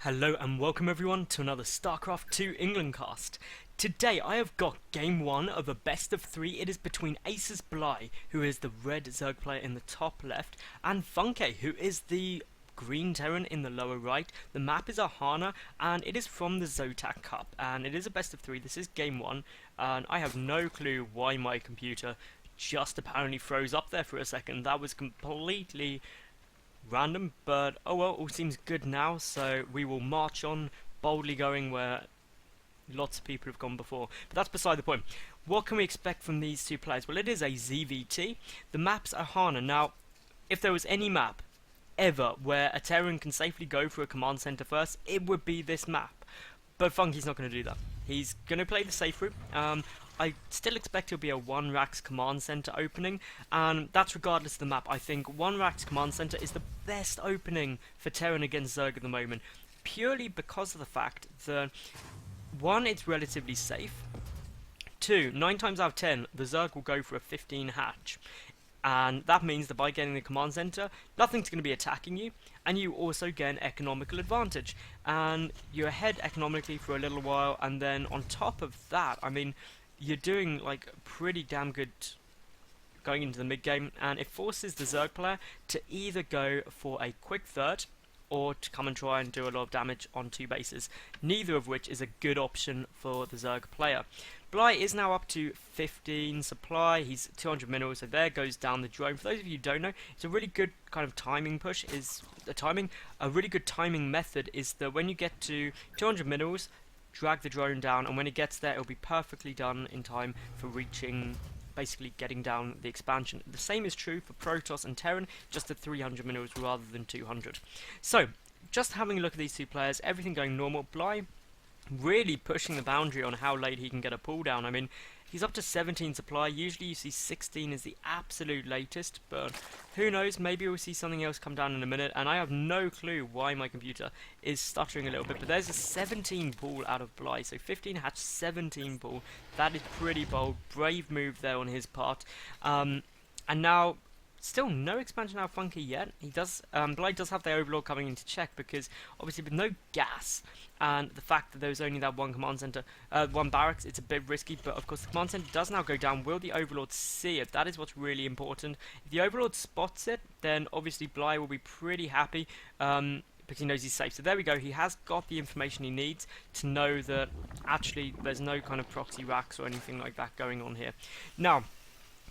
Hello and welcome everyone to another StarCraft 2 England cast. Today I have got game 1 of a best of 3. It is between AcerBly, who is the red Zerg player in the top left, and funkay, who is the green Terran in the lower right. The map is Ahana and it is from the Zotac Cup, and it is a best of 3. This is game 1 and I have no clue why my computer just apparently froze up there for a second. That was completely random, but oh well, all seems good now, so we will march on, boldly going where lots of people have gone before. But that's beside the point. What can we expect from these two players? Well, it is a ZvT. The map's Ahana. Now, if there was any map ever where a Terran can safely go for a command center first, it would be this map. But funkay's not going to do that. He's going to play the safe route. I still expect it'll be a 1 Rax command center opening, and that's regardless of the map. I think 1 Rax command center is the best opening for Terran against Zerg at the moment, purely because of the fact that 1, it's relatively safe. 2, 9 times out of 10, the Zerg will go for a 15 hatch. And that means that by getting the command center, nothing's going to be attacking you, and you also get an economical advantage. And you're ahead economically for a little while, and then on top of that, I mean, you're doing like pretty damn good going into the mid game, and it forces the Zerg player to either go for a quick third or to come and try and do a lot of damage on 2 bases, neither of which is a good option for the Zerg player. Bly is now up to 15 supply, he's 200 minerals, so there goes down the drone. For those of you who don't know, it's a really good kind of timing push, a really good timing method is that when you get to 200 minerals, drag the drone down, and when it gets there, it'll be perfectly done in time for reaching, basically getting down the expansion. The same is true for Protoss and Terran, just at 300 minerals rather than 200. So, just having a look at these two players, everything going normal. Bly really pushing the boundary on how late he can get a pull down. I mean, he's up to 17 supply. Usually you see 16 is the absolute latest, but who knows, maybe we'll see something else come down in a minute, and I have no clue why my computer is stuttering a little bit. But there's a 17 ball out of Bly, so 15 hatch, 17 ball. That is pretty bold, brave move there on his part. And now, still no expansion out of funkay yet. He does, Bly does have the Overlord coming into check, because obviously with no gas and the fact that there's only that 1 command center, 1 barracks, it's a bit risky. But of course the command center does now go down. Will the Overlord see it? That is what's really important. If the Overlord spots it, then obviously Bly will be pretty happy, because he knows he's safe. So there we go, he has got the information he needs to know that actually there's no kind of proxy racks or anything like that going on here. Now,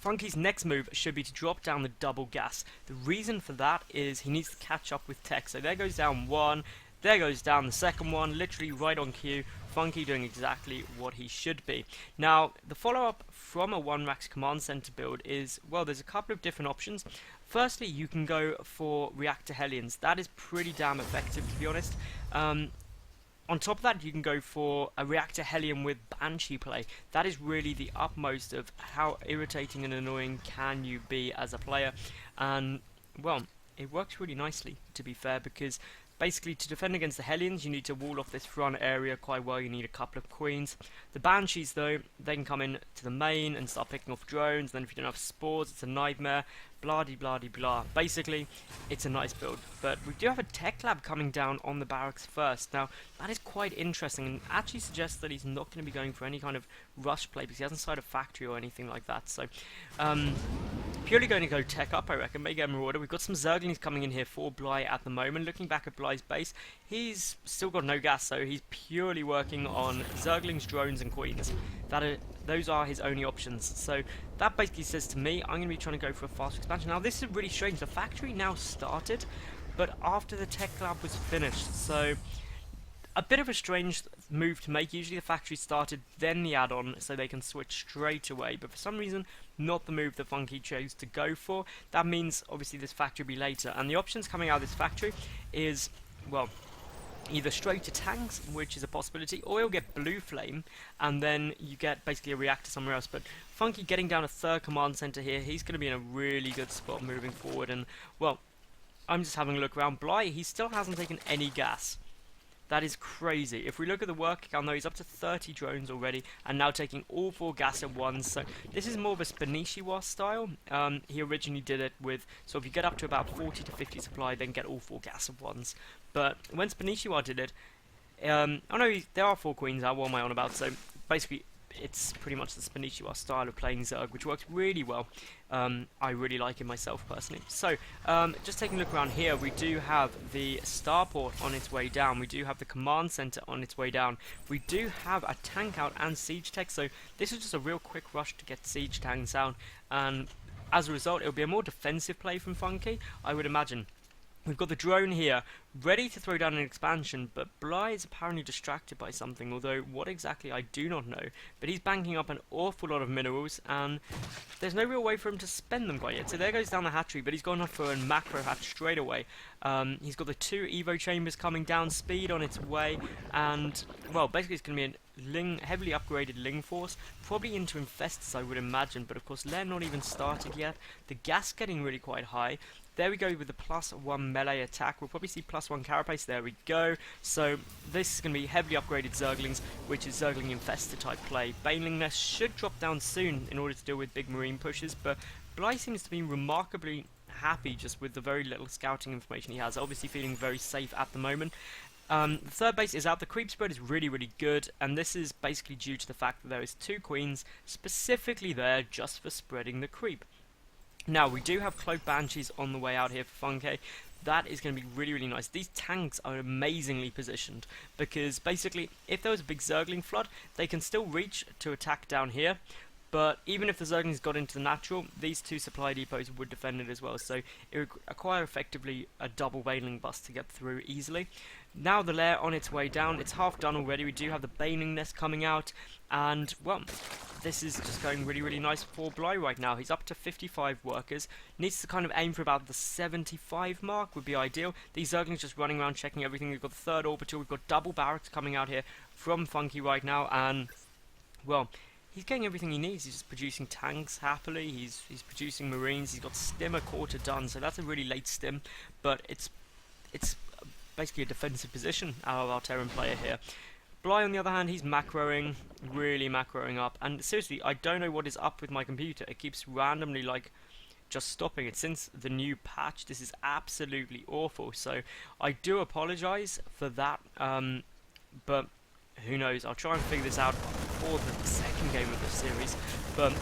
funkay's next move should be to drop down the double gas. The reason for that is he needs to catch up with tech. So there goes down 1, there goes down the second one, literally right on cue. funkay doing exactly what he should be. Now, the follow-up from a 1 Rax command center build is, well, there's a couple of different options. Firstly, you can go for reactor Hellions. That is pretty damn effective, to be honest. On top of that, you can go for a reactor Hellion with Banshee play. That is really the utmost of how irritating and annoying can you be as a player. And, well, it works really nicely, to be fair, because basically to defend against the Hellions, you need to wall off this front area quite well. You need a couple of queens. The Banshees, though, they can come in to the main and start picking off drones. Then if you don't have spores, it's a nightmare. Blah-de-blah-de-blah. Basically, it's a nice build. But we do have a tech lab coming down on the barracks first. Now, that is quite interesting, and actually suggests that he's not going to be going for any kind of rush play, because he hasn't started a factory or anything like that. So, purely going to go tech up, I reckon. Maybe get a Marauder. We've got some Zerglings coming in here for Bly at the moment. Looking back at Bly's base, he's still got no gas, so he's purely working on Zerglings, drones, and queens. Those are his only options. So that basically says to me, I'm going to be trying to go for a fast expansion. Now, this is really strange. The factory now started, but after the tech lab was finished. So a bit of a strange move to make. Usually the factory started, then the add-on, so they can switch straight away. But for some reason, not the move that funkay chose to go for. That means, obviously, this factory will be later. And the options coming out of this factory is, well, either straight to tanks, which is a possibility, or you'll get blue flame, and then you get basically a reactor somewhere else. But funkay getting down a 3rd command center here, he's going to be in a really good spot moving forward. And, well, I'm just having a look around. Bly, he still hasn't taken any gas. That is crazy. If we look at the work count, though, he's up to 30 drones already, and now taking all 4 gas at once. So this is more of a Spanishiwa style. He originally did it with, so if you get up to about 40 to 50 supply, then get all 4 gas at once. But when Spanishiwa did it, oh no, there are 4 queens, what am I on about? So basically, it's pretty much the Spanishiwa style of playing Zerg, which works really well. I really like it myself personally. So, just taking a look around here, we do have the starport on its way down. We do have the command center on its way down. We do have a tank out and siege tech. So this is just a real quick rush to get siege tanks out, and as a result, it'll be a more defensive play from funkay, I would imagine. We've got the drone here, ready to throw down an expansion, but Bly is apparently distracted by something, although what exactly I do not know. But he's banking up an awful lot of minerals, and there's no real way for him to spend them quite yet. So there goes down the hatchery, but he's gone off for a macro hatch straight away. He's got the 2 Evo chambers coming down, speed on its way, and, well, basically it's going to be a heavily upgraded Ling Force, probably into Infestors I would imagine, but of course they're not even started yet. The gas getting really quite high. There we go with the +1 melee attack. We'll probably see +1 carapace. There we go. So this is going to be heavily upgraded Zerglings, which is Zergling Infestor type play. Baneling Nest should drop down soon in order to deal with big marine pushes, but Bly seems to be remarkably happy just with the very little scouting information he has. Obviously feeling very safe at the moment. The third base is out. The creep spread is really, really good, and this is basically due to the fact that there is 2 queens specifically there just for spreading the creep. Now, we do have Cloak Banshees on the way out here for funkay. That is going to be really, really nice. These tanks are amazingly positioned, because basically, if there was a big Zergling flood, they can still reach to attack down here, but even if the Zerglings got into the natural, these 2 supply depots would defend it as well, so it would acquire effectively a double Baneling bust to get through easily. Now the lair on its way down, it's half done already. We do have the Baneling Nest coming out, and, well, this is just going really, really nice for Bly right now. He's up to 55 workers. Needs to kind of aim for about the 75 mark would be ideal. These Zerglings just running around checking everything. We've got the 3rd orbital. We've got double barracks coming out here from funkay right now. And, well, he's getting everything he needs. He's just producing tanks happily. He's producing marines. He's got stim a quarter done. So that's a really late stim. But it's basically a defensive position out of our Terran player here. Bly, on the other hand, he's macroing, really macroing up, and seriously, I don't know what is up with my computer. It keeps randomly, like, just stopping it. Since the new patch, this is absolutely awful, so I do apologise for that, but who knows, I'll try and figure this out for the second game of the series. But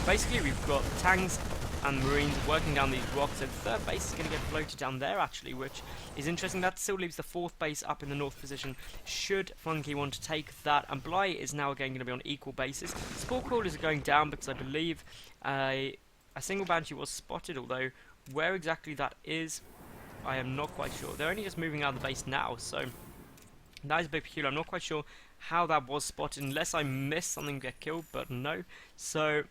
basically, we've got tanks and marines working down these rocks, so the 3rd base is going to get floated down there actually, which is interesting. That still leaves the 4th base up in the north position should funkay want to take that, and Bly is now again going to be on equal basis. Spore crawlers are going down because I believe a single Banshee was spotted, although where exactly that is I am not quite sure. They're only just moving out of the base now, so that is a bit peculiar. I'm not quite sure how that was spotted unless I missed something get killed, but no. So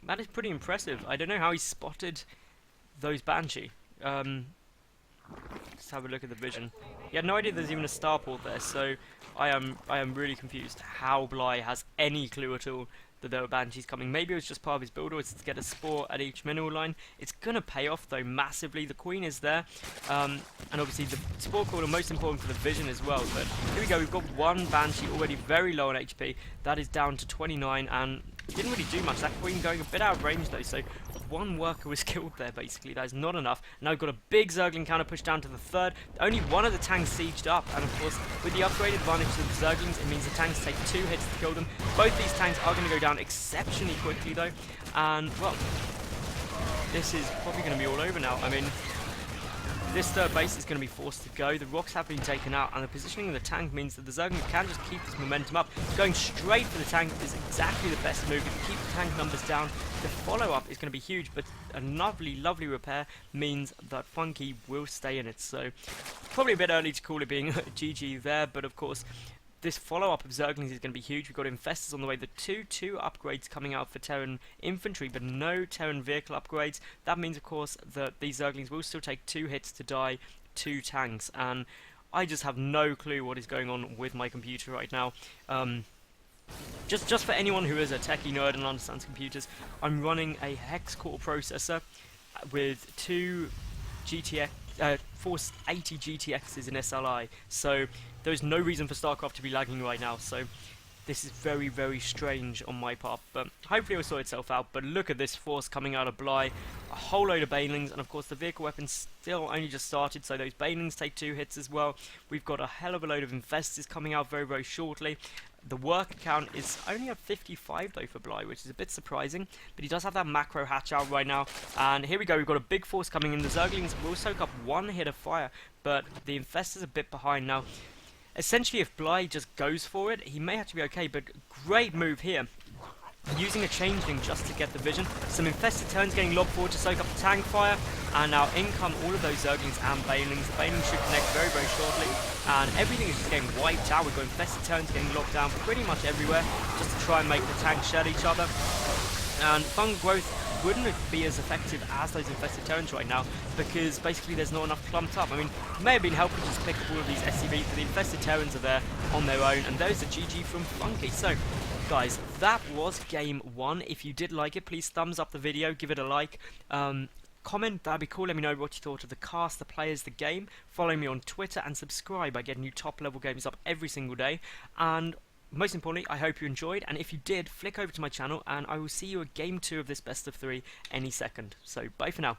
that is pretty impressive. I don't know how he spotted those Banshee. Let's have a look at the vision. He had no idea there's even a starport there, so I am really confused how Bly has any clue at all that there were Banshees coming. Maybe it was just part of his build, or it's to get a spore at each mineral line. It's going to pay off, though, massively. The Queen is there, and obviously the Spore Caller, most important for the vision as well. But here we go, we've got 1 Banshee already very low on HP. That is down to 29, and didn't really do much. That Queen going a bit out of range, though, so 1 worker was killed there, basically. That is not enough. Now we've got a big Zergling counter push down to the 3rd. Only 1 of the tanks sieged up, and of course, with the upgraded advantage of the Zerglings, it means the tanks take 2 hits to kill them. Both these tanks are going to go down exceptionally quickly, though, and, well, this is probably going to be all over now. I mean, this 3rd base is going to be forced to go. The rocks have been taken out, and the positioning of the tank means that the Zerglings can just keep this momentum up. Going straight for the tank is exactly the best move. If you keep the tank numbers down, the follow-up is going to be huge, but a lovely, lovely repair means that funkay will stay in it. So, probably a bit early to call it being GG there, but of course, this follow-up of Zerglings is going to be huge. We've got Infestors on the way. The 2 upgrades coming out for Terran infantry, but no Terran vehicle upgrades. That means, of course, that these Zerglings will still take 2 hits to die 2 tanks, and I just have no clue what is going on with my computer right now. Just for anyone who is a techie nerd and understands computers, I'm running a hex core processor with 2 GTX, 480 GTXs in SLI, so there's no reason for StarCraft to be lagging right now. So This is very, very strange on my part, but hopefully it will sort itself out. But look at this force coming out of Bly, a whole load of banelings, and of course the vehicle weapons still only just started, so those banelings take 2 hits as well. We've got a hell of a load of infestors coming out very, very shortly. The worker count is only at 55 though for Bly, which is a bit surprising, but he does have that macro hatch out right now. And here we go, we've got a big force coming in. The Zerglings will soak up 1 hit of fire, but the infestors are a bit behind now. Essentially, if Bly just goes for it, he may have to be okay, but great move here. Using a changeling just to get the vision. Some infested turns getting lobbed forward to soak up the tank fire. And now in come all of those Zerglings and banelings. The banelings should connect very, very shortly. And everything is just getting wiped out. We've got infested turns getting locked down pretty much everywhere, just to try and make the tanks shed each other. And fungal growth wouldn't be as effective as those infested turns right now, because basically there's not enough clumped up. I mean, it may have been helpful to just pick up all of these SCVs, but the infested terrans are there on their own, and those are GG from Funkay. So, guys, that was game 1. If you did like it, please thumbs up the video, give it a like. Comment, that'd be cool. Let me know what you thought of the cast, the players, the game. Follow me on Twitter and subscribe. I get new top level games up every single day. And most importantly, I hope you enjoyed, and if you did, flick over to my channel and I will see you at game 2 of this best of 3 any second. So bye for now.